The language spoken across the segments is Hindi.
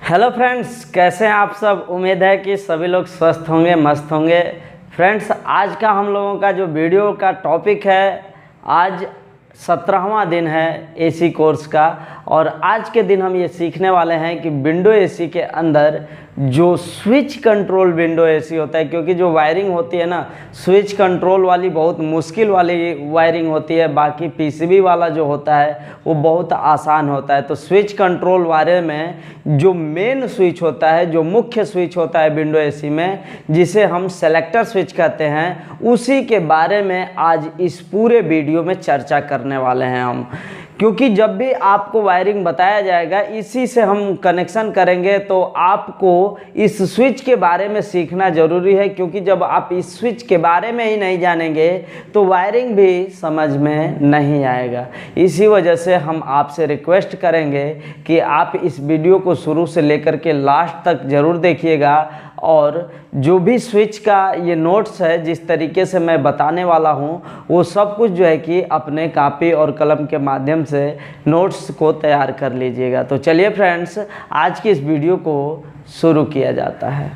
हेलो फ्रेंड्स, कैसे हैं आप सब। उम्मीद है कि सभी लोग स्वस्थ होंगे, मस्त होंगे। फ्रेंड्स, आज का हम लोगों का जो वीडियो का टॉपिक है, आज 17वां दिन है एसी कोर्स का। और आज के दिन हम ये सीखने वाले हैं कि विंडो एसी के अंदर जो स्विच कंट्रोल विंडो एसी होता है, क्योंकि जो वायरिंग होती है ना, स्विच कंट्रोल वाली बहुत मुश्किल वाली वायरिंग होती है, बाकी पीसीबी वाला जो होता है वो बहुत आसान होता है। तो स्विच कंट्रोल वाले में जो मेन स्विच होता है, जो मुख्य स्विच होता है विंडो एसी में, जिसे हम सेलेक्टर स्विच कहते हैं, उसी के बारे में आज इस पूरे वीडियो में चर्चा करने वाले हैं हम। क्योंकि जब भी आपको वायरिंग बताया जाएगा, इसी से हम कनेक्शन करेंगे, तो आपको इस स्विच के बारे में सीखना ज़रूरी है। क्योंकि जब आप इस स्विच के बारे में ही नहीं जानेंगे तो वायरिंग भी समझ में नहीं आएगा। इसी वजह से हम आपसे रिक्वेस्ट करेंगे कि आप इस वीडियो को शुरू से लेकर के लास्ट तक ज़रूर देखिएगा। और जो भी स्विच का ये नोट्स है, जिस तरीके से मैं बताने वाला हूँ, वो सब कुछ जो है कि अपने कॉपी और कलम के माध्यम से नोट्स को तैयार कर लीजिएगा। तो चलिए फ्रेंड्स, आज की इस वीडियो को शुरू किया जाता है।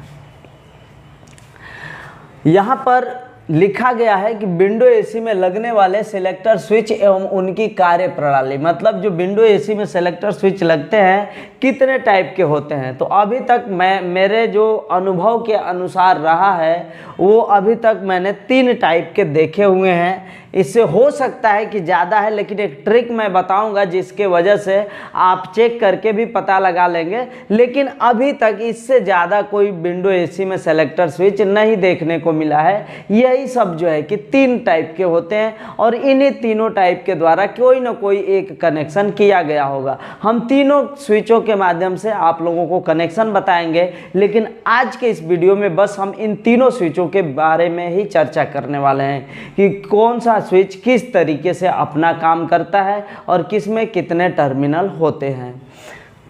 यहाँ पर लिखा गया है कि विंडो एसी में लगने वाले सेलेक्टर स्विच एवं उनकी कार्य प्रणाली, मतलब जो विंडो एसी में सेलेक्टर स्विच लगते हैं कितने टाइप के होते हैं। तो अभी तक मेरे जो अनुभव के अनुसार रहा है, वो अभी तक मैंने 3 टाइप के देखे हुए हैं। इससे हो सकता है कि ज़्यादा है, लेकिन एक ट्रिक मैं बताऊंगा जिसके वजह से आप चेक करके भी पता लगा लेंगे। लेकिन अभी तक इससे ज़्यादा कोई विंडो एसी में सेलेक्टर स्विच नहीं देखने को मिला है। यही सब जो है कि 3 टाइप के होते हैं और इन्हीं तीनों टाइप के द्वारा कोई ना कोई एक कनेक्शन किया गया होगा। हम तीनों स्विचों के माध्यम से आप लोगों को कनेक्शन बताएंगे, लेकिन आज के इस वीडियो में बस हम इन तीनों स्विचों के बारे में ही चर्चा करने वाले हैं कि कौन सा स्विच किस तरीके से अपना काम करता है और किस में कितने टर्मिनल होते हैं।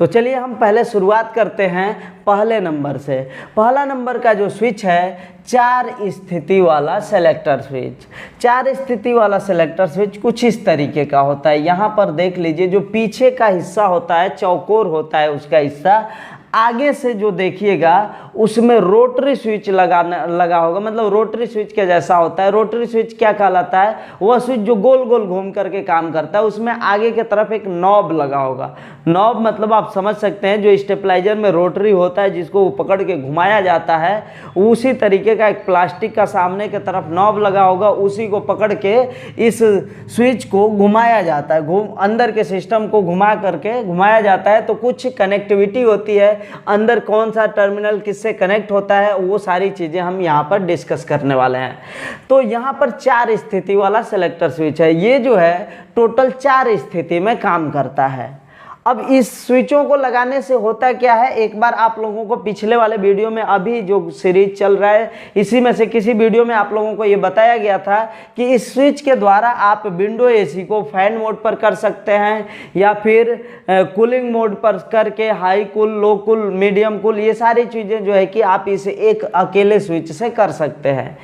तो चलिए हम पहले शुरुआत करते हैं पहले नंबर से। पहला नंबर का जो स्विच है, 4 स्थिति वाला सेलेक्टर स्विच। 4 स्थिति वाला सेलेक्टर स्विच कुछ इस तरीके का होता है। यहाँ पर देख लीजिए, जो पीछे का हिस्सा होता है, चौकोर होता है उसका हिस्सा, आगे से जो देखिएगा उसमें रोटरी स्विच लगा होगा, मतलब रोटरी स्विच के जैसा होता है। रोटरी स्विच क्या कहलाता है? वह स्विच जो गोल गोल घूम करके काम करता है। उसमें आगे की तरफ एक नॉब लगा होगा। नॉब मतलब आप समझ सकते हैं, जो स्टेबलाइजर में रोटरी होता है जिसको पकड़ के घुमाया जाता है, उसी तरीके का एक प्लास्टिक का सामने की तरफ नॉब लगा होगा। उसी को पकड़ के इस स्विच को घुमाया जाता है, अंदर के सिस्टम को घुमा करके घुमाया जाता है। तो कुछ कनेक्टिविटी होती है, अंदर कौन सा टर्मिनल किससे कनेक्ट होता है, वो सारी चीज़ें हम यहाँ पर डिस्कस करने वाले हैं। तो यहाँ पर 4 स्थिति वाला सेलेक्टर स्विच है। ये जो है टोटल 4 स्थिति में काम करता है। अब इस स्विचों को लगाने से होता क्या है, एक बार आप लोगों को पिछले वाले वीडियो में, अभी जो सीरीज चल रहा है इसी में से किसी वीडियो में आप लोगों को ये बताया गया था कि इस स्विच के द्वारा आप विंडो एसी को फैन मोड पर कर सकते हैं, या फिर कूलिंग मोड पर करके हाई कूल, लो कूल, मीडियम कूल, ये सारी चीज़ें जो है कि आप इसे एक अकेले स्विच से कर सकते हैं।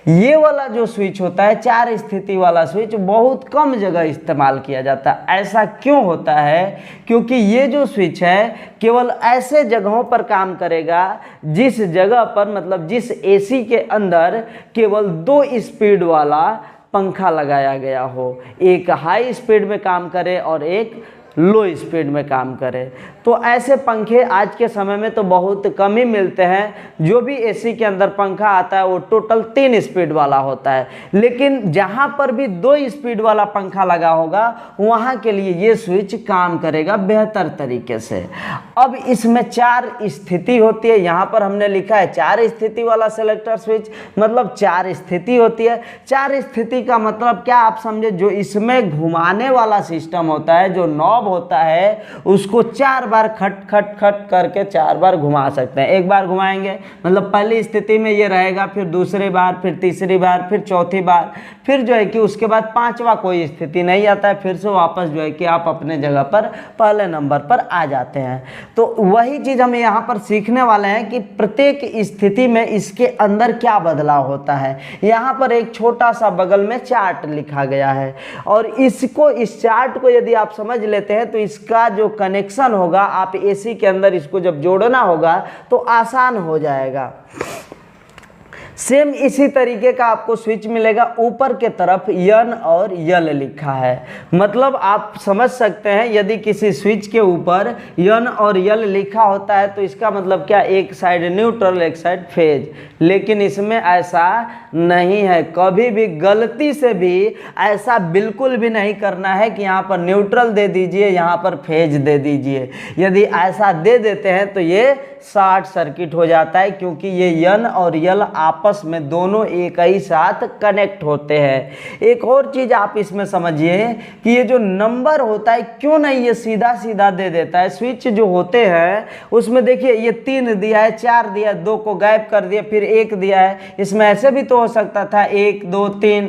ये वाला जो स्विच होता है, 4 स्थिति वाला स्विच, बहुत कम जगह इस्तेमाल किया जाता है। ऐसा क्यों होता है? क्योंकि ये जो स्विच है केवल ऐसे जगहों पर काम करेगा जिस जगह पर, मतलब जिस एसी के अंदर केवल 2 स्पीड वाला पंखा लगाया गया हो, एक हाई स्पीड में काम करे और एक लो स्पीड में काम करे। तो ऐसे पंखे आज के समय में तो बहुत कम ही मिलते हैं। जो भी एसी के अंदर पंखा आता है वो टोटल 3 स्पीड वाला होता है। लेकिन जहाँ पर भी 2 स्पीड वाला पंखा लगा होगा, वहाँ के लिए ये स्विच काम करेगा बेहतर तरीके से। अब इसमें 4 स्थिति होती है। यहाँ पर हमने लिखा है 4 स्थिति वाला सेलेक्टर स्विच, मतलब 4 स्थिति होती है। 4 स्थिति का मतलब क्या आप समझे? जो इसमें घुमाने वाला सिस्टम होता है, जो नॉब होता है, उसको 4 बार खट खट खट करके 4 बार घुमा सकते हैं। एक बार घुमाएंगे मतलब पहली स्थिति में ये रहेगा, फिर दूसरी बार, फिर तीसरी बार, फिर चौथी बार, फिर जो है कि उसके बाद 5वां कोई स्थिति नहीं आता है, फिर से वापस जो है कि आप अपने जगह पर पहले नंबर पर आ जाते हैं। तो वही चीज़ हम यहाँ पर सीखने वाले हैं कि प्रत्येक स्थिति में इसके अंदर क्या बदलाव होता है। यहाँ पर एक छोटा सा बगल में चार्ट लिखा गया है, और इस चार्ट को यदि आप समझ लेते हैं हैं तो इसका जो कनेक्शन होगा, आप एसी के अंदर इसको जब जोड़ना होगा तो आसान हो जाएगा। सेम इसी तरीके का आपको स्विच मिलेगा, ऊपर के तरफ यन और यल लिखा है। मतलब आप समझ सकते हैं यदि किसी स्विच के ऊपर यन और यल लिखा होता है तो इसका मतलब क्या, एक साइड न्यूट्रल एक साइड फेज। लेकिन इसमें ऐसा नहीं है, कभी भी गलती से भी ऐसा बिल्कुल भी नहीं करना है कि यहाँ पर न्यूट्रल दे दीजिए यहाँ पर फेज दे दीजिए। यदि ऐसा दे देते हैं तो ये शॉर्ट सर्किट हो जाता है, क्योंकि ये यन और यल आपस में दोनों एक ही साथ कनेक्ट होते हैं। एक और चीज़ आप इसमें समझिए कि ये जो नंबर होता है क्यों नहीं ये सीधा सीधा दे देता है। स्विच जो होते हैं उसमें देखिए ये 3 दिया है, 4 दिया है, 2 को गायब कर दिया, फिर 1 दिया है। इसमें ऐसे भी तो हो सकता था 1 2 3,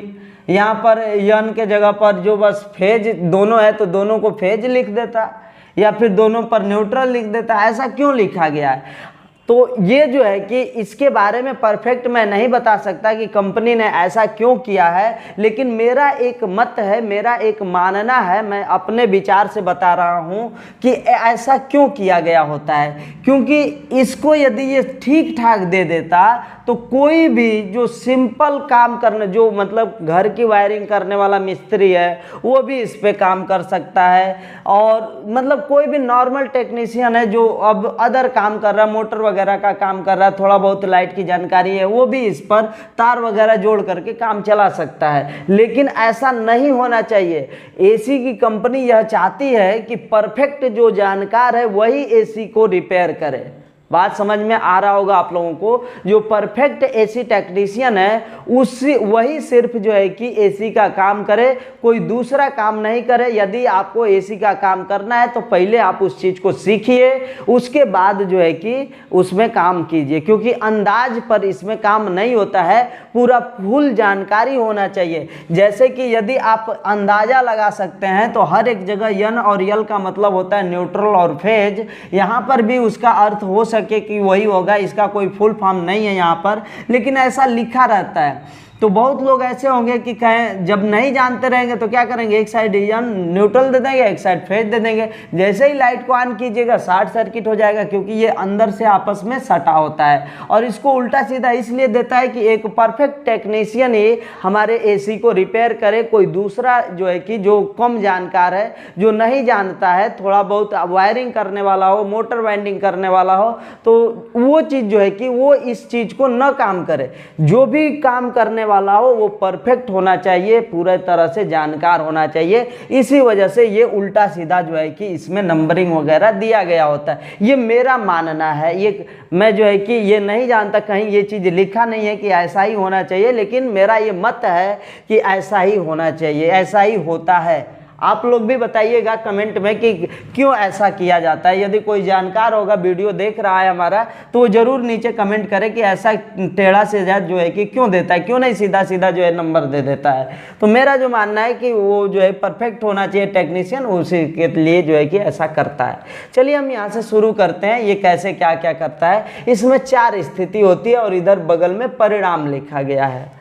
यहाँ पर यन के जगह पर जो बस फेज दोनों है तो दोनों को फेज लिख देता, या फिर दोनों पर न्यूट्रल लिख देता। ऐसा क्यों लिखा गया है? तो ये जो है कि इसके बारे में परफेक्ट मैं नहीं बता सकता कि कंपनी ने ऐसा क्यों किया है, लेकिन मेरा एक मत है, मेरा एक मानना है, मैं अपने विचार से बता रहा हूँ कि ऐसा क्यों किया गया होता है। क्योंकि इसको यदि ये ठीक ठाक दे देता तो कोई भी जो सिंपल काम करने, जो मतलब घर की वायरिंग करने वाला मिस्त्री है वो भी इस पे काम कर सकता है, और मतलब कोई भी नॉर्मल टेक्नीशियन है जो अब अदर काम कर रहा है, मोटर वगैरह का काम कर रहा है, थोड़ा बहुत लाइट की जानकारी है, वो भी इस पर तार वगैरह जोड़ करके काम चला सकता है। लेकिन ऐसा नहीं होना चाहिए। एसी की कंपनी यह चाहती है कि परफेक्ट जो जानकार है वही एसी को रिपेयर करे। बात समझ में आ रहा होगा आप लोगों को। जो परफेक्ट एसी टेक्नीशियन है वही सिर्फ जो है कि एसी का काम करे, कोई दूसरा काम नहीं करे। यदि आपको एसी का काम करना है तो पहले आप उस चीज़ को सीखिए, उसके बाद जो है कि उसमें काम कीजिए, क्योंकि अंदाज पर इसमें काम नहीं होता है, पूरा फुल जानकारी होना चाहिए। जैसे कि यदि आप अंदाज़ा लगा सकते हैं तो हर एक जगह यन और यल का मतलब होता है न्यूट्रल और फेज, यहाँ पर भी उसका अर्थ हो सके कि वही होगा, इसका कोई फुल फॉर्म नहीं है यहाँ पर, लेकिन ऐसा लिखा रहता है। तो बहुत लोग ऐसे होंगे कि कहें जब नहीं जानते रहेंगे तो क्या करेंगे, एक साइड यन न्यूट्रल दे देंगे, एक साइड फेज दे देंगे। जैसे ही लाइट को ऑन कीजिएगा शॉर्ट सर्किट हो जाएगा, क्योंकि ये अंदर से आपस में सटा होता है। और इसको उल्टा सीधा इसलिए देता है कि एक परफेक्ट टेक्नीशियन ही हमारे एसी को रिपेयर करे, कोई दूसरा जो है कि जो कम जानकार है, जो नहीं जानता है, थोड़ा बहुत वायरिंग करने वाला हो, मोटर वाइंडिंग करने वाला हो, तो वो चीज़ जो है कि वो इस चीज़ को न काम करे। जो भी काम करने वाला हो वो परफेक्ट होना चाहिए, पूरे तरह से जानकार होना चाहिए। इसी वजह से ये उल्टा सीधा जो है कि इसमें नंबरिंग वगैरह दिया गया होता है। ये मेरा मानना है, ये मैं जो है कि ये नहीं जानता, कहीं ये चीज़ लिखा नहीं है कि ऐसा ही होना चाहिए, लेकिन मेरा ये मत है कि ऐसा ही होना चाहिए, ऐसा ही होता है। आप लोग भी बताइएगा कमेंट में कि क्यों ऐसा किया जाता है। यदि कोई जानकार होगा, वीडियो देख रहा है हमारा, तो वो ज़रूर नीचे कमेंट करे कि ऐसा टेढ़ा से ज़्यादा जो है कि क्यों देता है, क्यों नहीं सीधा सीधा जो है नंबर दे देता है। तो मेरा जो मानना है कि वो जो है परफेक्ट होना चाहिए टेक्नीशियन, उसी के लिए जो है कि ऐसा करता है। चलिए हम यहाँ से शुरू करते हैं, ये कैसे क्या क्या करता है। इसमें 4 स्थिति होती है और इधर बगल में परिणाम लिखा गया है।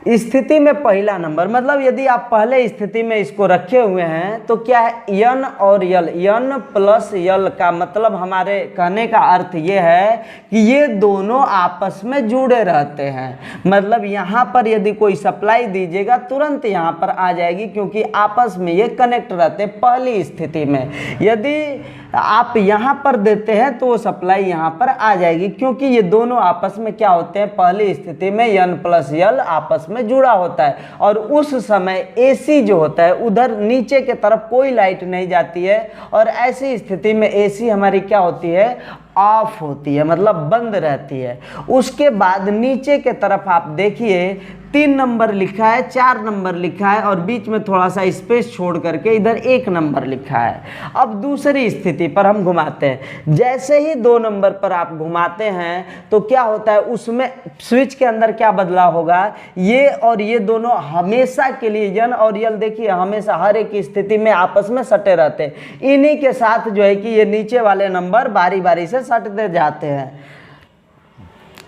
स्थिति में पहला नंबर, मतलब यदि आप पहले स्थिति में इसको रखे हुए हैं तो क्या है, यन और यल, यन प्लस यल का मतलब, हमारे कहने का अर्थ ये है कि ये दोनों आपस में जुड़े रहते हैं। मतलब यहाँ पर यदि कोई सप्लाई दीजिएगा तुरंत यहाँ पर आ जाएगी, क्योंकि आपस में ये कनेक्ट रहते हैं। पहली स्थिति में यदि आप यहाँ पर देते हैं तो वो सप्लाई यहाँ पर आ जाएगी, क्योंकि ये दोनों आपस में क्या होते हैं, पहली स्थिति में यन प्लस यल आपस में जुड़ा होता है। और उस समय एसी जो होता है उधर नीचे के तरफ कोई लाइट नहीं जाती है, और ऐसी स्थिति में एसी हमारी क्या होती है, ऑफ होती है, मतलब बंद रहती है। उसके बाद नीचे के तरफ आप देखिए 3 नंबर लिखा है, 4 नंबर लिखा है, और बीच में थोड़ा सा स्पेस छोड़ करके इधर 1 नंबर लिखा है। अब दूसरी स्थिति पर हम घुमाते हैं। जैसे ही 2 नंबर पर आप घुमाते हैं तो क्या होता है, उसमें स्विच के अंदर क्या बदलाव होगा, ये और ये दोनों हमेशा के लिए, यन और यल देखिए हमेशा हर एक स्थिति में आपस में सटे रहते हैं। इन्हीं के साथ जो है कि ये नीचे वाले नंबर बारी बारी से सटते जाते हैं।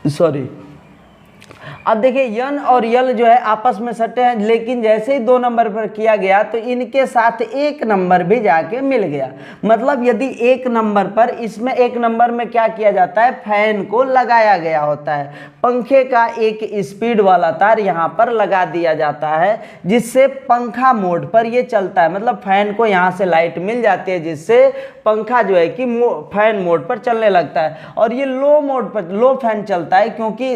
सॉरी। अब देखिए यन और यल जो है आपस में सटे हैं, लेकिन जैसे ही 2 नंबर पर किया गया तो इनके साथ 1 नंबर भी जाके मिल गया। मतलब यदि 1 नंबर पर, इसमें 1 नंबर में क्या किया जाता है, फैन को लगाया गया होता है। पंखे का एक स्पीड वाला तार यहाँ पर लगा दिया जाता है, जिससे पंखा मोड पर ये चलता है। मतलब फैन को यहाँ से लाइट मिल जाती है, जिससे पंखा जो है कि फैन मोड पर चलने लगता है। और ये लो मोड पर, लो फैन चलता है, क्योंकि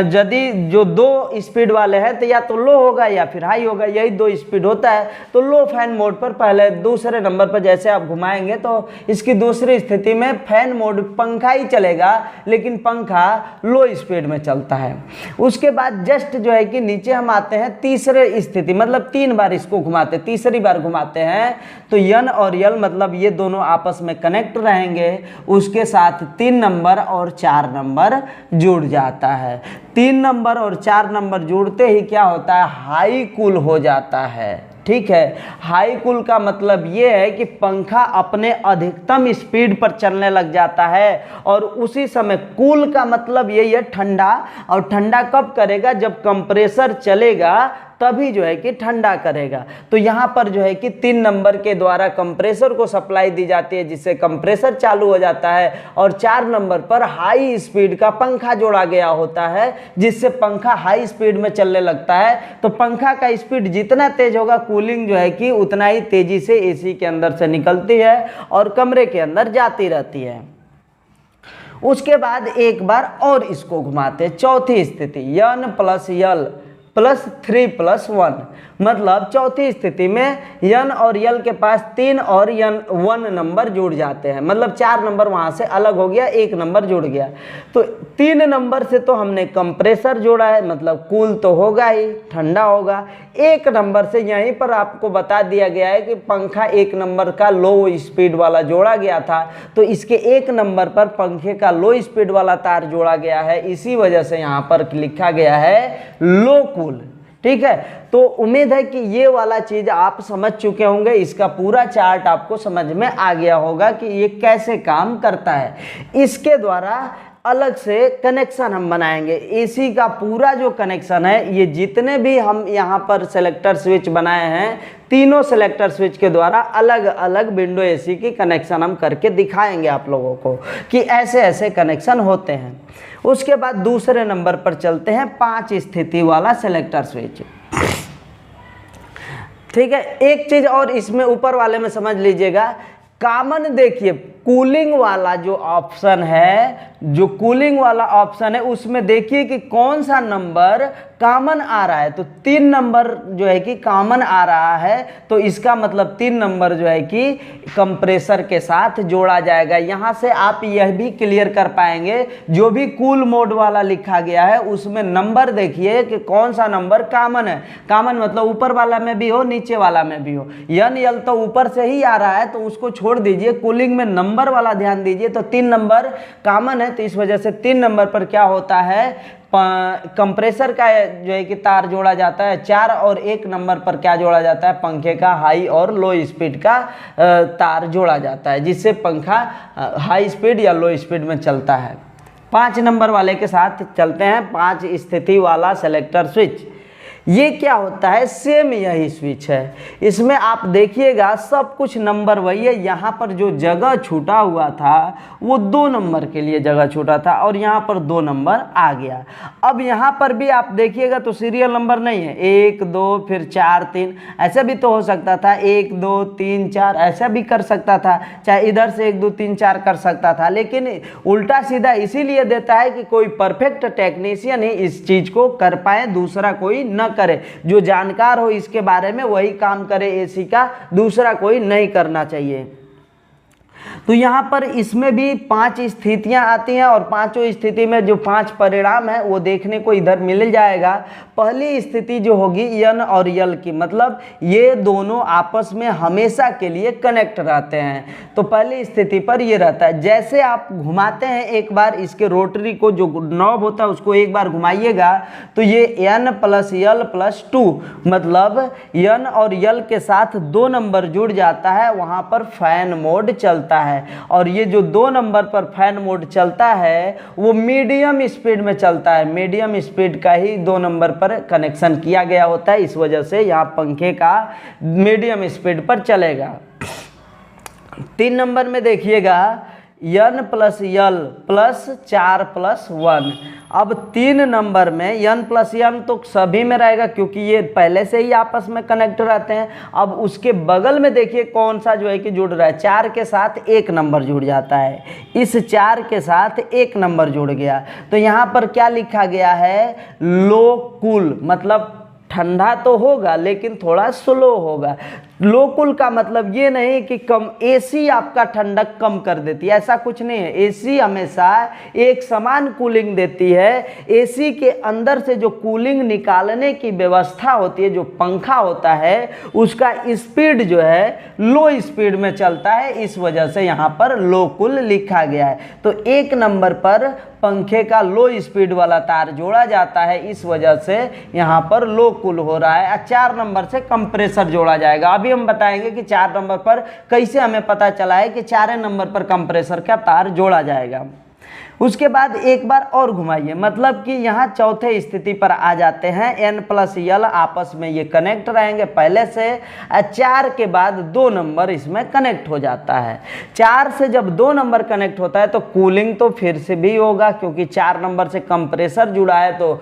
यदि जो 2 स्पीड वाले हैं तो या तो लो होगा या फिर हाई होगा, यही 2 स्पीड होता है। तो लो फैन मोड पर पहले दूसरे नंबर पर जैसे आप घुमाएंगे तो इसकी दूसरी स्थिति में फैन मोड, पंखा ही चलेगा लेकिन पंखा लो स्पीड में चलता है। उसके बाद जस्ट जो है कि नीचे हम आते हैं तीसरे स्थिति, मतलब 3 बार इसको घुमाते, तीसरी बार घुमाते हैं तो यन और यल मतलब ये दोनों आपस में कनेक्ट रहेंगे। उसके साथ 3 नंबर और 4 नंबर जुड़ जाता है। 3 नंबर और 4 नंबर जुड़ते ही क्या होता है, हाई कूल हो जाता है। ठीक है, हाई कूल का मतलब ये है कि पंखा अपने अधिकतम स्पीड पर चलने लग जाता है। और उसी समय कूल का मतलब यही है ठंडा, और ठंडा कब करेगा, जब कंप्रेसर चलेगा तभी जो है कि ठंडा करेगा। तो यहाँ पर जो है कि 3 नंबर के द्वारा कंप्रेसर को सप्लाई दी जाती है, जिससे कंप्रेसर चालू हो जाता है। और 4 नंबर पर हाई स्पीड का पंखा जोड़ा गया होता है, जिससे पंखा हाई स्पीड में चलने लगता है। तो पंखा का स्पीड जितना तेज होगा, कूलिंग जो है कि उतना ही तेजी से एसी के अंदर से निकलती है और कमरे के अंदर जाती रहती है। उसके बाद एक बार और इसको घुमाते, चौथी स्थिति यन प्लस यल प्लस 3 प्लस 1, मतलब चौथी स्थिति में यन और यल के पास 3 और 1 नंबर जुड़ जाते हैं। मतलब 4 नंबर वहाँ से अलग हो गया, 1 नंबर जुड़ गया। तो 3 नंबर से तो हमने कंप्रेसर जोड़ा है, मतलब कूल तो होगा ही, ठंडा होगा। 1 नंबर से यहीं पर आपको बता दिया गया है कि पंखा 1 नंबर का लो स्पीड वाला जोड़ा गया था, तो इसके 1 नंबर पर पंखे का लो स्पीड वाला तार जोड़ा गया है। इसी वजह से यहाँ पर लिखा गया है लो कूल। ठीक है, तो उम्मीद है कि ये वाला चीज आप समझ चुके होंगे। इसका पूरा चार्ट आपको समझ में आ गया होगा कि ये कैसे काम करता है। इसके द्वारा अलग से कनेक्शन हम बनाएंगे। एसी का पूरा जो कनेक्शन है, ये जितने भी हम यहाँ पर सेलेक्टर स्विच बनाए हैं, तीनों सेलेक्टर स्विच के द्वारा अलग अलग विंडो एसी की कनेक्शन हम करके दिखाएंगे आप लोगों को कि ऐसे ऐसे कनेक्शन होते हैं। उसके बाद दूसरे नंबर पर चलते हैं 5 स्थिति वाला सेलेक्टर स्विच। ठीक है, एक चीज और इसमें ऊपर वाले में समझ लीजिएगा, कॉमन देखिए कूलिंग वाला जो ऑप्शन है, जो कूलिंग वाला ऑप्शन है उसमें देखिए कि कौन सा नंबर कॉमन आ रहा है। तो 3 नंबर जो है कि कॉमन आ रहा है, तो इसका मतलब 3 नंबर जो है कि कंप्रेसर के साथ जोड़ा जाएगा। यहाँ से आप यह भी क्लियर कर पाएंगे, जो भी कूल मोड वाला लिखा गया है उसमें नंबर देखिए कि कौन सा नंबर कॉमन है। कॉमन मतलब ऊपर वाला में भी हो, नीचे वाला में भी हो। यन यल तो ऊपर से ही आ रहा है तो उसको छोड़ दीजिए, कूलिंग में नंबर वाला ध्यान दीजिए। तो 3 नंबर कॉमन है, तो इस वजह से 3 नंबर पर क्या होता है, कंप्रेसर का जो है कि तार जोड़ा जाता है 4, और 1 नंबर पर क्या जोड़ा जाता है, पंखे का हाई और लो स्पीड का तार जोड़ा जाता है, जिससे पंखा हाई स्पीड या लो स्पीड में चलता है। 5 नंबर वाले के साथ चलते हैं, 5 स्थिति वाला सेलेक्टर स्विच। ये क्या होता है, सेम यही स्विच है। इसमें आप देखिएगा सब कुछ नंबर वही है। यहाँ पर जो जगह छूटा हुआ था वो 2 नंबर के लिए जगह छूटा था, और यहाँ पर 2 नंबर आ गया। अब यहाँ पर भी आप देखिएगा तो सीरियल नंबर नहीं है, 1 2 फिर 4 3, ऐसा भी तो हो सकता था, 1 2 3 4 ऐसा भी कर सकता था, चाहे इधर से 1 2 3 4 कर सकता था। लेकिन उल्टा सीधा इसीलिए देता है कि कोई परफेक्ट टेक्नीशियन ही इस चीज़ को कर पाए, दूसरा कोई न करे। जो जानकार हो इसके बारे में वही काम करे एसी का, दूसरा कोई नहीं करना चाहिए। तो यहाँ पर इसमें भी 5 स्थितियां आती हैं, और पांचों स्थिति में जो 5 परिणाम है वो देखने को इधर मिल जाएगा। पहली स्थिति जो होगी यन और यल की, मतलब ये दोनों आपस में हमेशा के लिए कनेक्ट रहते हैं। तो पहली स्थिति पर ये रहता है, जैसे आप घुमाते हैं एक बार इसके रोटरी को, जो नॉब होता है उसको एक बार घुमाइएगा तो ये यन प्लस यल प्लस 2, मतलब यन और यल के साथ 2 नंबर जुड़ जाता है, वहाँ पर फैन मोड चलता चलता है, और ये जो 2 नंबर पर फैन मोड चलता है वो मीडियम स्पीड में चलता है। मीडियम स्पीड का ही 2 नंबर पर कनेक्शन किया गया होता है, इस वजह से यहाँ पंखे का मीडियम स्पीड पर चलेगा। 3 नंबर में देखिएगा n + l + 4+1। अब 3 नंबर में n + n तो सभी में रहेगा क्योंकि ये पहले से ही आपस में कनेक्ट रहते हैं। अब उसके बगल में देखिए कौन सा जो है कि जुड़ रहा है, 4 के साथ 1 नंबर जुड़ जाता है। इस 4 के साथ 1 नंबर जुड़ गया, तो यहाँ पर क्या लिखा गया है, लो कूल, मतलब ठंडा तो होगा लेकिन थोड़ा स्लो होगा। लो कूल का मतलब ये नहीं कि कम, एसी आपका ठंडक कम कर देती है, ऐसा कुछ नहीं है। एसी हमेशा एक समान कूलिंग देती है। एसी के अंदर से जो कूलिंग निकालने की व्यवस्था होती है, जो पंखा होता है, उसका स्पीड जो है लो स्पीड में चलता है, इस वजह से यहाँ पर लो कूल लिखा गया है। तो 1 नंबर पर पंखे का लो स्पीड वाला तार जोड़ा जाता है, इस वजह से यहाँ पर लो कूल हो रहा है। 4 नंबर से कंप्रेसर जोड़ा जाएगा। अभी हम बताएंगे कि 4 नंबर पर कैसे हमें पता चला है कि 4 नंबर पर कंप्रेसर का तार जोड़ा जाएगा। उसके बाद एक बार और घुमाइए, मतलब कि यहाँ चौथे स्थिति पर आ जाते हैं। n + l आपस में ये कनेक्ट रहेंगे पहले से। 4 के बाद 2 नंबर इसमें कनेक्ट हो जाता है। 4 से जब 2 नंबर कनेक्ट होता है तो कूलिंग तो फिर से भी होगा, क्योंकि 4 नंबर से कंप्रेसर जुड़ा है तो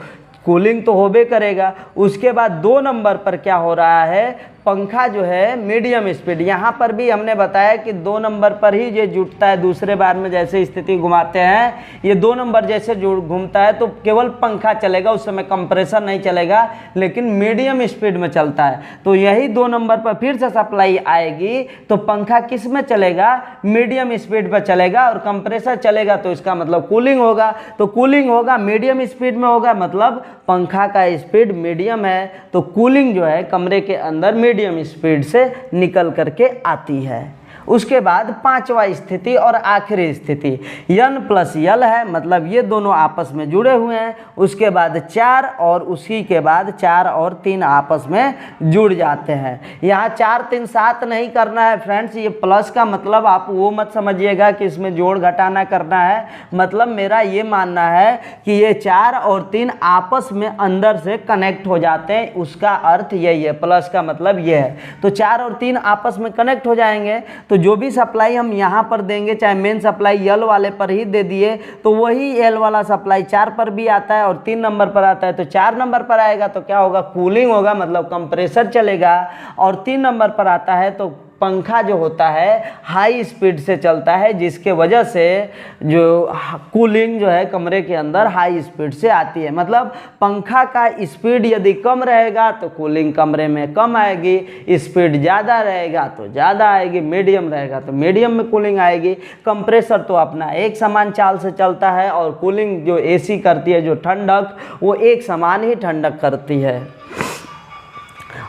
कूलिंग तो होबे करेगा। उसके बाद 2 नंबर पर क्या हो रहा है, पंखा जो है मीडियम स्पीड, यहाँ पर भी हमने बताया कि 2 नंबर पर ही ये जुटता है। दूसरे बार में जैसे स्थिति घुमाते हैं, ये 2 नंबर जैसे घूमता है तो केवल पंखा चलेगा, उस समय कंप्रेसर नहीं चलेगा, लेकिन मीडियम स्पीड में चलता है। तो यही 2 नंबर पर फिर से सप्लाई आएगी तो पंखा किस में चलेगा, मीडियम स्पीड पर चलेगा, और कंप्रेसर चलेगा तो इसका मतलब कूलिंग होगा। तो कूलिंग होगा मीडियम स्पीड में होगा, मतलब पंखा का स्पीड मीडियम है, तो कूलिंग जो है कमरे के अंदर मीडियम स्पीड से निकल करके आती है। उसके बाद 5वां स्थिति और आखिरी स्थिति n + l है, मतलब ये दोनों आपस में जुड़े हुए हैं। उसके बाद 4 और उसी के बाद 4 और 3 आपस में जुड़ जाते हैं। यहाँ 4 3 7 नहीं करना है फ्रेंड्स, ये प्लस का मतलब आप वो मत समझिएगा कि इसमें जोड़ घटाना करना है। मतलब मेरा ये मानना है कि ये 4 और 3 आपस में अंदर से कनेक्ट हो जाते हैं, उसका अर्थ यही है। प्लस का मतलब ये है, तो 4 और 3 आपस में कनेक्ट हो जाएंगे तो जो भी सप्लाई हम यहाँ पर देंगे, चाहे मेन सप्लाई L वाले पर ही दे दिए, तो वही L वाला सप्लाई 4 पर भी आता है और 3 नंबर पर आता है। तो 4 नंबर पर आएगा तो क्या होगा, कूलिंग होगा, मतलब कंप्रेसर चलेगा। और 3 नंबर पर आता है तो पंखा जो होता है हाई स्पीड से चलता है, जिसके वजह से जो कूलिंग जो है कमरे के अंदर हाई स्पीड से आती है। मतलब पंखा का स्पीड यदि कम रहेगा तो कूलिंग कमरे में कम आएगी, स्पीड ज़्यादा रहेगा तो ज़्यादा आएगी, मीडियम रहेगा तो मीडियम में कूलिंग आएगी। कंप्रेसर तो अपना एक समान चाल से चलता है, और कूलिंग जो एसी करती है, जो ठंडक, वो एक समान ही ठंडक करती है।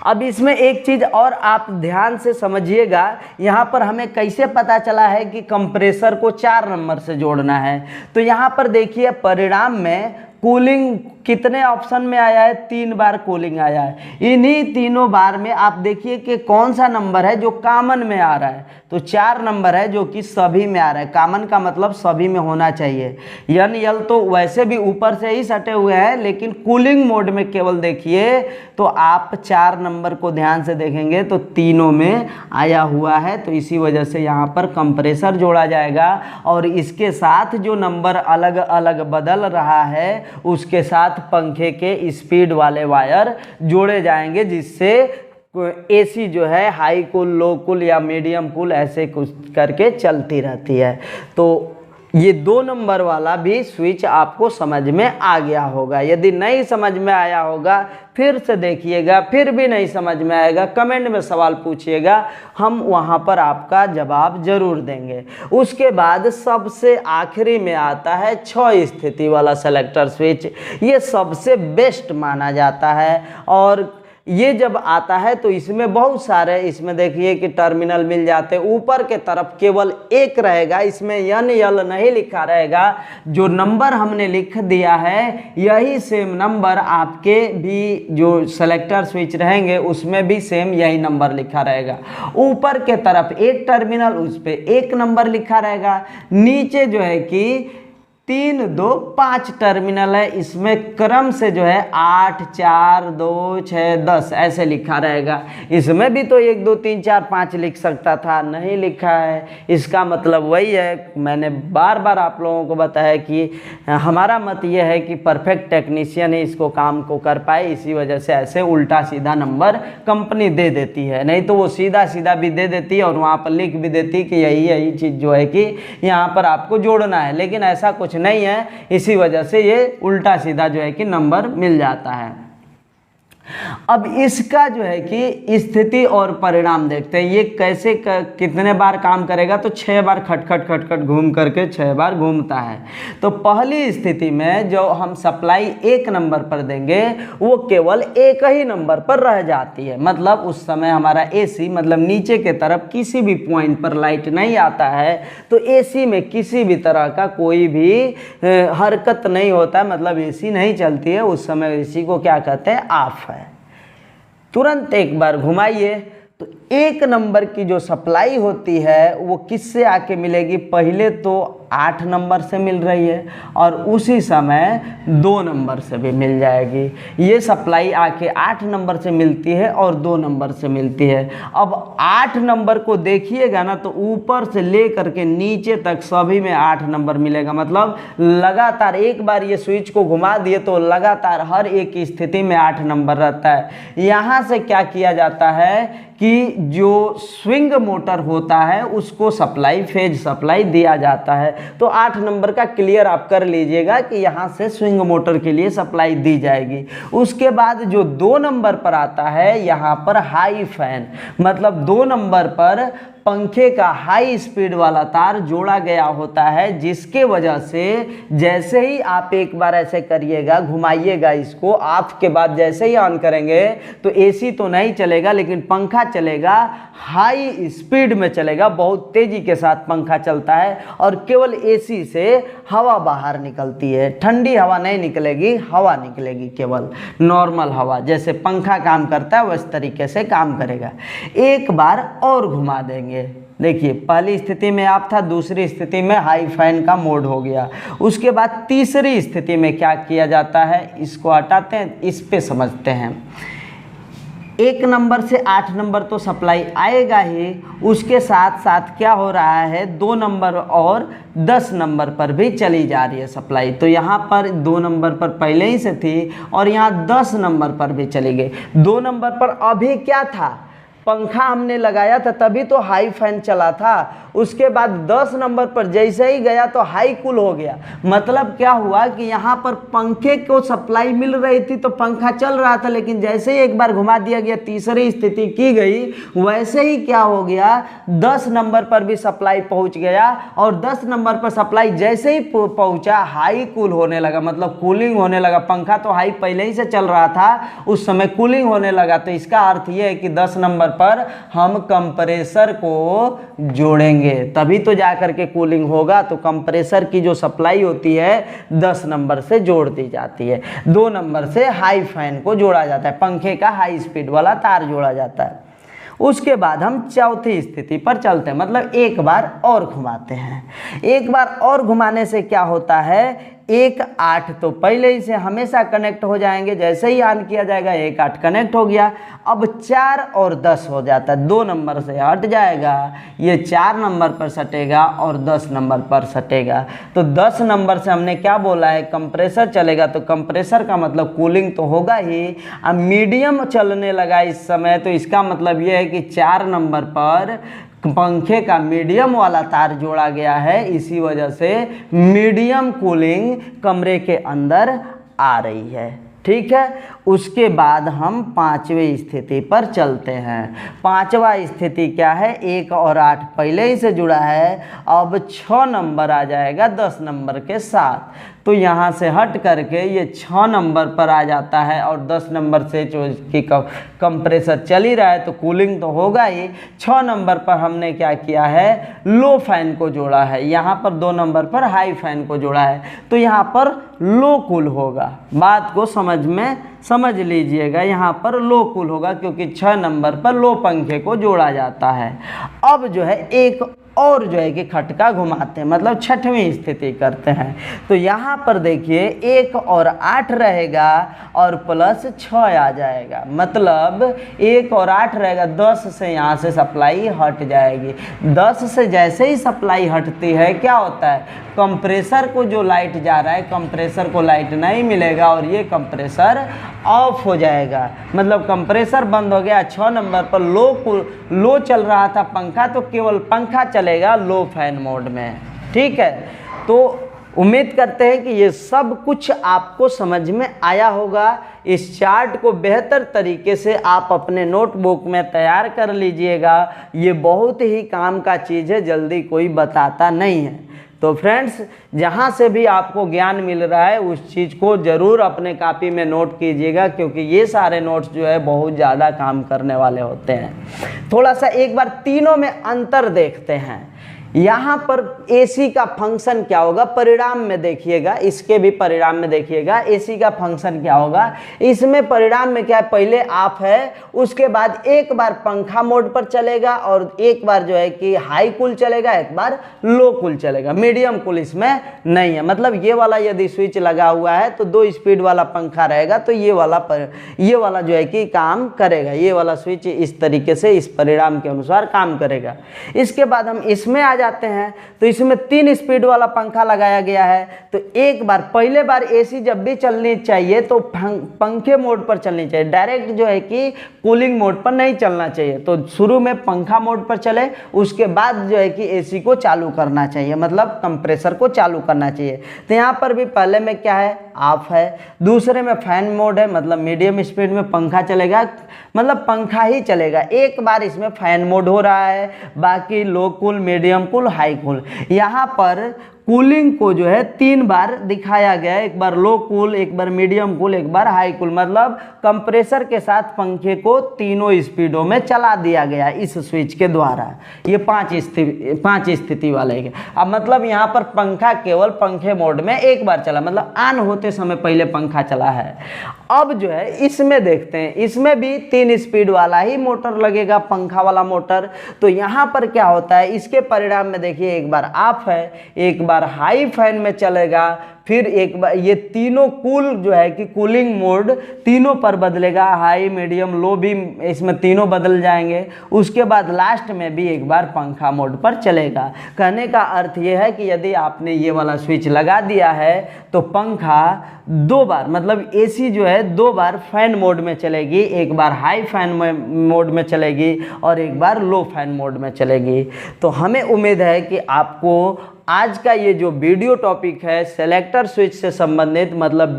अब इसमें एक चीज़ और आप ध्यान से समझिएगा, यहाँ पर हमें कैसे पता चला है कि कंप्रेसर को 4 नंबर से जोड़ना है। तो यहाँ पर देखिए परिणाम में कूलिंग कितने ऑप्शन में आया है, 3 बार कूलिंग आया है। इन्हीं तीनों बार में आप देखिए कि कौन सा नंबर है जो कॉमन में आ रहा है, तो 4 नंबर है जो कि सभी में आ रहा है। कॉमन का मतलब सभी में होना चाहिए। n l तो वैसे भी ऊपर से ही सटे हुए हैं, लेकिन कूलिंग मोड में केवल देखिए तो आप 4 नंबर को ध्यान से देखेंगे तो तीनों में आया हुआ है, तो इसी वजह से यहाँ पर कंप्रेसर जोड़ा जाएगा। और इसके साथ जो नंबर अलग अलग बदल रहा है उसके साथ पंखे के स्पीड वाले वायर जोड़े जाएंगे, जिससे एसी जो है हाई कूल, लो कूल या मीडियम कूल ऐसे कुछ करके चलती रहती है। तो ये 2 नंबर वाला भी स्विच आपको समझ में आ गया होगा। यदि नहीं समझ में आया होगा फिर से देखिएगा, फिर भी नहीं समझ में आएगा कमेंट में सवाल पूछिएगा, हम वहाँ पर आपका जवाब जरूर देंगे। उसके बाद सबसे आखिरी में आता है 6 स्थिति वाला सेलेक्टर स्विच। ये सबसे बेस्ट माना जाता है और ये जब आता है तो इसमें बहुत सारे, इसमें देखिए कि टर्मिनल मिल जाते हैं। ऊपर के तरफ केवल एक रहेगा, इसमें एन एल नहीं लिखा रहेगा। जो नंबर हमने लिख दिया है यही सेम नंबर आपके भी जो सेलेक्टर स्विच रहेंगे उसमें भी सेम यही नंबर लिखा रहेगा। ऊपर के तरफ एक टर्मिनल, उस पर एक नंबर लिखा रहेगा। नीचे जो है कि 3, 2, 5 टर्मिनल है, इसमें क्रम से जो है 8, 4, 2, 6, 10 ऐसे लिखा रहेगा। इसमें भी तो 1, 2, 3, 4, 5 लिख सकता था, नहीं लिखा है। इसका मतलब वही है, मैंने बार बार आप लोगों को बताया कि हमारा मत यह है कि परफेक्ट टेक्नीशियन ही इसको काम को कर पाए, इसी वजह से ऐसे उल्टा सीधा नंबर कंपनी दे देती है। नहीं तो वो सीधा सीधा भी दे देती है और वहाँ पर लिख भी देती कि यही चीज़ जो है कि यहाँ पर आपको जोड़ना है, लेकिन ऐसा कुछ नहीं है। इसी वजह से ये उल्टा सीधा जो है कि नंबर मिल जाता है। अब इसका जो है कि स्थिति और परिणाम देखते हैं, ये कैसे कितने बार काम करेगा। तो 6 बार खटखट खटखट घूम करके 6 बार घूमता है। तो पहली स्थिति में जो हम सप्लाई 1 नंबर पर देंगे वो केवल एक ही नंबर पर रह जाती है। मतलब उस समय हमारा एसी मतलब नीचे के तरफ किसी भी पॉइंट पर लाइट नहीं आता है, तो एसी में किसी भी तरह का कोई भी हरकत नहीं होता है, मतलब एसी नहीं चलती है। उस समय एसी को क्या कहते हैं, ऑफ है। तुरंत एक बार घुमाइए तो 1 नंबर की जो सप्लाई होती है वो किससे आके मिलेगी, पहले तो 8 नंबर से मिल रही है और उसी समय 2 नंबर से भी मिल जाएगी। ये सप्लाई आके 8 नंबर से मिलती है और 2 नंबर से मिलती है। अब 8 नंबर को देखिएगा ना तो ऊपर से ले करके नीचे तक सभी में 8 नंबर मिलेगा। मतलब लगातार एक बार ये स्विच को घुमा दिए तो लगातार हर एक स्थिति में 8 नंबर रहता है। यहाँ से क्या किया जाता है कि जो स्विंग मोटर होता है उसको सप्लाई, फेज सप्लाई दिया जाता है। तो 8 नंबर का क्लियर आप कर लीजिएगा कि यहाँ से स्विंग मोटर के लिए सप्लाई दी जाएगी। उसके बाद जो 2 नंबर पर आता है यहाँ पर हाई फैन, मतलब 2 नंबर पर पंखे का हाई स्पीड वाला तार जोड़ा गया होता है, जिसके वजह से जैसे ही आप एक बार ऐसे करिएगा, घुमाइएगा इसको, ऑफ के बाद जैसे ही ऑन करेंगे तो एसी तो नहीं चलेगा लेकिन पंखा चलेगा, हाई स्पीड में चलेगा, बहुत तेजी के साथ पंखा चलता है और केवल एसी से हवा बाहर निकलती है। ठंडी हवा नहीं निकलेगी, हवा निकलेगी, केवल नॉर्मल हवा, जैसे पंखा काम करता है उस तरीके से काम करेगा। एक बार और घुमा देंगे, देखिए पहली स्थिति में आप था, दूसरी स्थिति में हाई फैन का मोड हो गया। उसके बाद तीसरी स्थिति में क्या किया जाता है, इसको हटाते हैं, इस पे समझते हैं। 1 नंबर से 8 नंबर तो सप्लाई आएगा ही, उसके साथ साथ क्या हो रहा है 2 नंबर और 10 नंबर पर भी चली जा रही है सप्लाई। तो यहाँ पर 2 नंबर पर पहले ही से थी और यहाँ 10 नंबर पर भी चली गई। 2 नंबर पर अभी क्या था, पंखा हमने लगाया था तभी तो हाई फैन चला था। उसके बाद 10 नंबर पर जैसे ही गया तो हाई कूल हो गया। मतलब क्या हुआ कि यहाँ पर पंखे को सप्लाई मिल रही थी तो पंखा चल रहा था, लेकिन जैसे ही एक बार घुमा दिया गया, तीसरी स्थिति की गई, वैसे ही क्या हो गया 10 नंबर पर भी सप्लाई पहुँच गया और 10 नंबर पर सप्लाई जैसे ही पहुँचा हाई कूल होने लगा, मतलब कूलिंग होने लगा। पंखा तो हाई पहले ही से चल रहा था, उस समय कूलिंग होने लगा। तो इसका अर्थ ये है कि 10 नंबर पर हम कंप्रेसर को जोड़ेंगे तभी तो जाकर के कूलिंग होगा। तो कंप्रेसर की जो सप्लाई होती है 10 नंबर से जोड़ दी जाती है, 2 नंबर से हाई फैन को जोड़ा जाता है, पंखे का हाई स्पीड वाला तार जोड़ा जाता है। उसके बाद हम चौथी स्थिति पर चलते हैं, मतलब एक बार और घुमाते हैं। एक बार और घुमाने से क्या होता है, 1, 8 तो पहले ही से हमेशा कनेक्ट हो जाएंगे, जैसे ही ऑन किया जाएगा 1, 8 कनेक्ट हो गया। अब 4 और 10 हो जाता है, 2 नंबर से हट जाएगा, ये 4 नंबर पर सटेगा और 10 नंबर पर सटेगा। तो 10 नंबर से हमने क्या बोला है, कंप्रेसर चलेगा, तो कंप्रेसर का मतलब कूलिंग तो होगा ही। अब मीडियम चलने लगा इस समय, तो इसका मतलब ये है कि 4 नंबर पर पंखे का मीडियम वाला तार जोड़ा गया है, इसी वजह से मीडियम कूलिंग कमरे के अंदर आ रही है। ठीक है। उसके बाद हम पांचवी स्थिति पर चलते हैं। पांचवा स्थिति क्या है, 1 और 8 पहले ही से जुड़ा है, अब 6 नंबर आ जाएगा 10 नंबर के साथ। तो यहाँ से हट करके ये 6 नंबर पर आ जाता है और 10 नंबर से जो कि कंप्रेसर चल ही रहा है तो कूलिंग तो होगा ही। 6 नंबर पर हमने क्या किया है, लो फैन को जोड़ा है। यहाँ पर 2 नंबर पर हाई फैन को जोड़ा है, तो यहाँ पर लो कूल होगा। बात को समझ लीजिएगा, यहाँ पर लो कूल होगा क्योंकि 6 नंबर पर लो पंखे को जोड़ा जाता है। अब जो है एक और जो है कि खटका घुमाते हैं, मतलब 6वीं स्थिति करते हैं। तो यहाँ पर देखिए 1 और 8 रहेगा और प्लस 6 आ जाएगा, मतलब 1 और 8 रहेगा, 10 से यहाँ से सप्लाई हट जाएगी। 10 से जैसे ही सप्लाई हटती है क्या होता है, कंप्रेसर को जो लाइट जा रहा है कंप्रेसर को लाइट नहीं मिलेगा और ये कंप्रेसर ऑफ हो जाएगा, मतलब कंप्रेसर बंद हो गया। 6 नंबर पर लो चल रहा था पंखा, तो केवल पंखा चलेगा लो फैन मोड में। ठीक है, तो उम्मीद करते हैं कि ये सब कुछ आपको समझ में आया होगा। इस चार्ट को बेहतर तरीके से आप अपने नोटबुक में तैयार कर लीजिएगा। ये बहुत ही काम का चीज़ है, जल्दी कोई बताता नहीं है। तो फ्रेंड्स, जहाँ से भी आपको ज्ञान मिल रहा है उस चीज़ को ज़रूर अपने कॉपी में नोट कीजिएगा, क्योंकि ये सारे नोट्स जो है बहुत ज़्यादा काम करने वाले होते हैं। थोड़ा सा एक बार तीनों में अंतर देखते हैं। यहाँ पर एसी का फंक्शन क्या होगा, परिणाम में देखिएगा, इसके भी परिणाम में देखिएगा एसी का फंक्शन क्या होगा। इसमें परिणाम में क्या है, पहले ऑफ है, उसके बाद एक बार पंखा मोड पर चलेगा और एक बार जो है कि हाई कूल चलेगा, एक बार लो कूल चलेगा, मीडियम कूल इसमें नहीं है। मतलब ये वाला यदि स्विच लगा हुआ है तो 2 स्पीड वाला पंखा रहेगा, तो ये वाला जो है कि काम करेगा, ये वाला स्विच इस तरीके से इस परिणाम के अनुसार काम करेगा। इसके बाद हम इसमें आ जाते हैं, तो इसमें 3 स्पीड वाला पंखा लगाया गया है। तो एक बार पहले बार एसी जब भी चलनी चाहिए तो पंखे मोड पर चलनी चाहिए, डायरेक्ट जो है कि कूलिंग मोड पर नहीं चलना चाहिए। तो शुरू में पंखा मोड पर चले, उसके बाद जो है कि एसी को चालू करना चाहिए, मतलब कंप्रेसर को चालू करना चाहिए। तो यहाँ पर भी पहले में क्या है, ऑफ है, दूसरे में फैन मोड है, मतलब मीडियम स्पीड में पंखा चलेगा, मतलब पंखा ही चलेगा। एक बार इसमें फैन मोड हो रहा है, बाकी low cool, medium cool, high cool. यहाँ पर कूलिंग को जो है 3 बार दिखाया गया है, एक बार लो कूल, एक बार मीडियम कूल, एक बार हाई कूल, मतलब कंप्रेसर के साथ पंखे को तीनों स्पीडों में चला दिया गया इस स्विच के द्वारा। ये 5 स्थिति वाले हैं। अब मतलब यहाँ पर पंखा केवल पंखे मोड में एक बार चला, मतलब ऑन होते समय पहले पंखा चला है। अब जो है इसमें देखते हैं, इसमें भी 3 स्पीड वाला ही मोटर लगेगा, पंखा वाला मोटर। तो यहाँ पर क्या होता है, इसके परिणाम में देखिए एक बार ऑफ है, एक बार हाई फैन में चलेगा, फिर एक बार ये तीनों कूल जो है कि कूलिंग मोड तीनों पर बदलेगा, हाई मीडियम लो भी इसमें तीनों बदल जाएंगे। उसके बाद लास्ट में भी एक बार पंखा मोड पर चलेगा। कहने का अर्थ ये है कि यदि आपने ये वाला स्विच लगा दिया है तो पंखा 2 बार, मतलब एसी जो है 2 बार फैन मोड में चलेगी, एक बार हाई फैन मोड में चलेगी और एक बार लो फैन मोड में चलेगी। तो हमें उम्मीद है कि आपको आज का ये जो वीडियो टॉपिक है सेलेक्टर स्विच से संबंधित, मतलब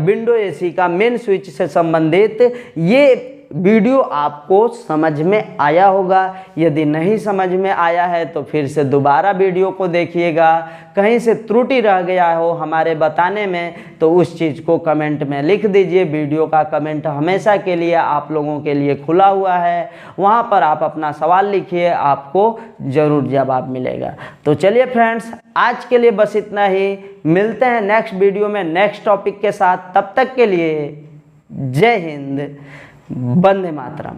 विंडो एसी का मेन स्विच से संबंधित, ये वीडियो आपको समझ में आया होगा। यदि नहीं समझ में आया है तो फिर से दोबारा वीडियो को देखिएगा। कहीं से त्रुटि रह गया हो हमारे बताने में तो उस चीज़ को कमेंट में लिख दीजिए। वीडियो का कमेंट हमेशा के लिए आप लोगों के लिए खुला हुआ है, वहाँ पर आप अपना सवाल लिखिए, आपको ज़रूर जवाब मिलेगा। तो चलिए फ्रेंड्स, आज के लिए बस इतना ही। मिलते हैं नेक्स्ट वीडियो में नेक्स्ट टॉपिक के साथ। तब तक के लिए जय हिंद, वंदे मातरम।